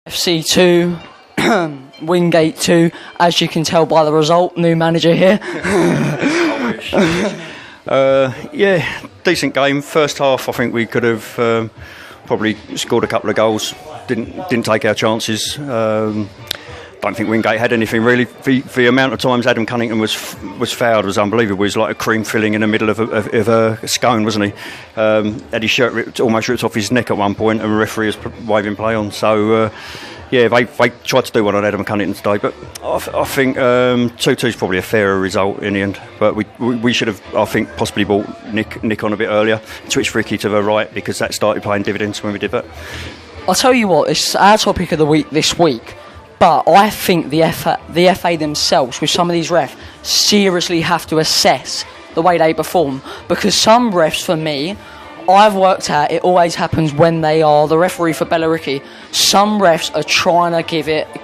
BTFC 2, Wingate 2, as you can tell by the result, new manager here. Yeah, decent game. First half, I think we could have probably scored a couple of goals. Didn't take our chances. Don't think Wingate had anything really. The amount of times Adam Cunnington was fouled was unbelievable. He was like a cream filling in the middle of a scone, wasn't he? Had his shirt almost ripped off his neck at one point, and the referee was waving play on. So, yeah, they tried to do one on Adam Cunnington today, but I think 2-2 is probably a fairer result in the end. But we should have, I think, possibly brought Nick on a bit earlier, switched Ricky to the right, because that started paying dividends when we did that. I'll tell you what, it's our topic of the week this week. But I think the FA themselves, with some of these refs, seriously have to assess the way they perform. Because some refs, for me, I've worked out it always happens when they are the referee for Bellaricki. Some refs are trying to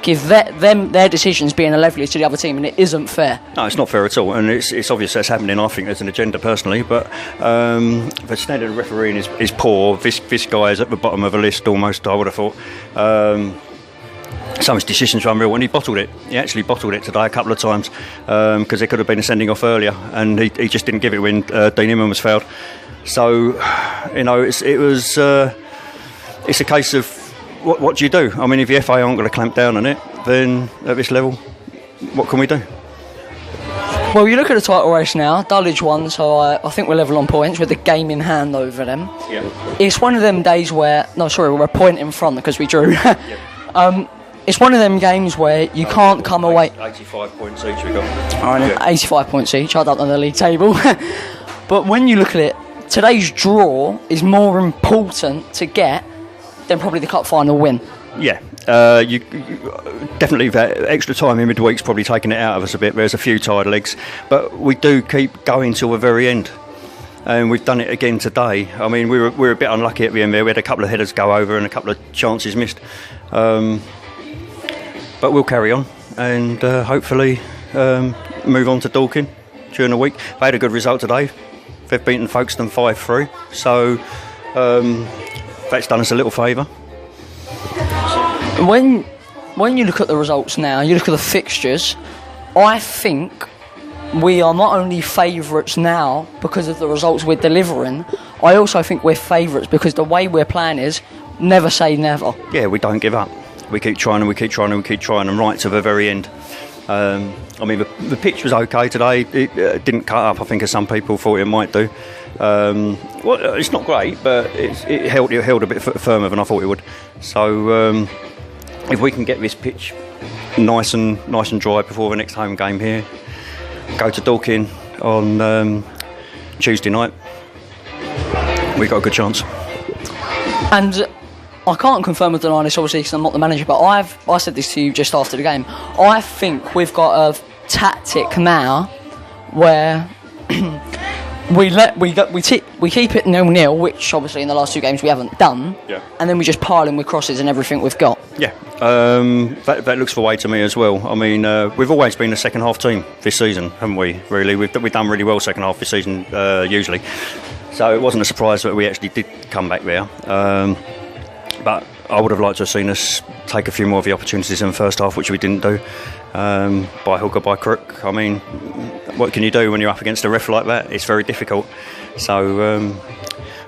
give their decisions being a leveler to the other team, and it isn't fair. No, it's not fair at all, and it's obvious that's happening. I think there's an agenda personally, but the standard of refereeing is poor. This guy is at the bottom of the list almost, I would have thought. Some of his decisions were unreal, and he bottled it. He actually bottled it today a couple of times, because there could have been a sending off earlier, and he just didn't give it when Dean Inman was fouled. So, you know, it's a case of what do you do? I mean, if the FA aren't going to clamp down on it, then at this level, what can we do? Well, you look at the title race now. Dulwich won, so I think we're level on points with the game in hand over them. Yeah. It's one of them days where we're a point in front because we drew. Yeah. It's one of them games where you can't come away. 85 points each we got. Yeah. 85 points each. I don't know the league table. But when you look at it, today's draw is more important to get than probably the cup final win. Yeah. You definitely, that extra time in midweek's probably taking it out of us a bit. There's a few tired legs, but we do keep going till the very end. And we've done it again today. I mean, we were a bit unlucky at the end there. We had a couple of headers go over and a couple of chances missed. But we'll carry on and hopefully move on to Dorking during the week. They had a good result today. They've beaten Folkestone 5-3, so that's done us a little favour. When you look at the results now, you look at the fixtures, I think we are not only favourites now because of the results we're delivering, I also think we're favourites because the way we're playing is never say never. Yeah, we don't give up. We keep trying and we keep trying and we keep trying, and right to the very end. I mean, the pitch was okay today. It didn't cut up, I think, as some people thought it might do. Well, it's not great, but it held a bit firmer than I thought it would. So if we can get this pitch nice and dry before the next home game here, go to Dorking on Tuesday night, we've got a good chance. And I can't confirm or deny this, obviously, because I'm not the manager, but I said this to you just after the game. I think we've got a tactic now where we keep it 0-0, which obviously in the last two games we haven't done. Yeah. And then we just pile in with crosses and everything we've got. Yeah, that looks the way to me as well. I mean, we've always been a second half team this season, haven't we? Really, we've done really well second half this season usually. So it wasn't a surprise that we actually did come back there. But I would have liked to have seen us take a few more of the opportunities in the first half, which we didn't do, by hook or by crook. I mean, what can you do when you're up against a ref like that? It's very difficult. So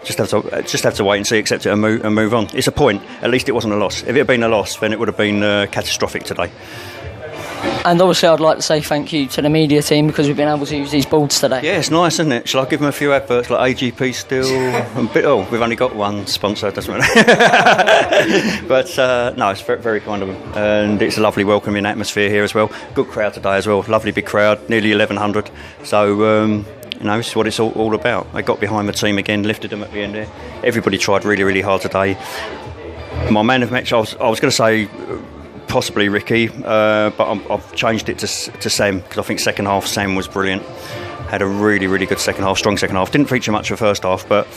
just have to wait and see, accept it and move on. It's a point. At least it wasn't a loss. If it had been a loss, then it would have been catastrophic today. And obviously I'd like to say thank you to the media team because we've been able to use these boards today. Yeah, it's nice, isn't it? Shall I give them a few adverts like AGP still? We've only got one sponsor, doesn't matter. But no, it's very, very kind of them. And it's a lovely welcoming atmosphere here as well. Good crowd today as well. Lovely big crowd, nearly 1,100. So, you know, this is what it's all about. They got behind the team again, lifted them at the end there. Everybody tried really, really hard today. My man of the match, I was going to say possibly Ricky, but I've changed it to Sam, because I think second half Sam was brilliant. Had a really, really good second half, strong second half. Didn't feature much for first half, but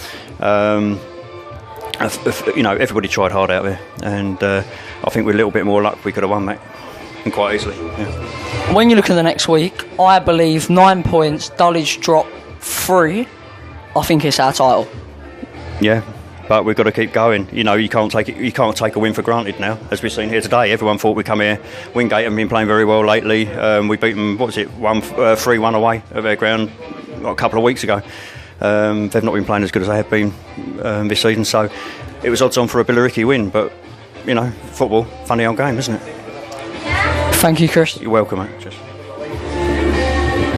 you know, everybody tried hard out there, and I think with a little bit more luck we could have won that, and quite easily. Yeah. When you look at the next week, I believe 9 points, Dulwich drop 3. I think it's our title. Yeah, but we've got to keep going. You know, you can't take a win for granted now, as we've seen here today. Everyone thought we'd come here. Wingate haven't been playing very well lately. We beat them, 3-1 away at their ground a couple of weeks ago. They've not been playing as good as they have been this season, so it was odds on for a Billericay win, but you know, football, funny old game, isn't it? Thank you, Chris. You're welcome, mate. Cheers.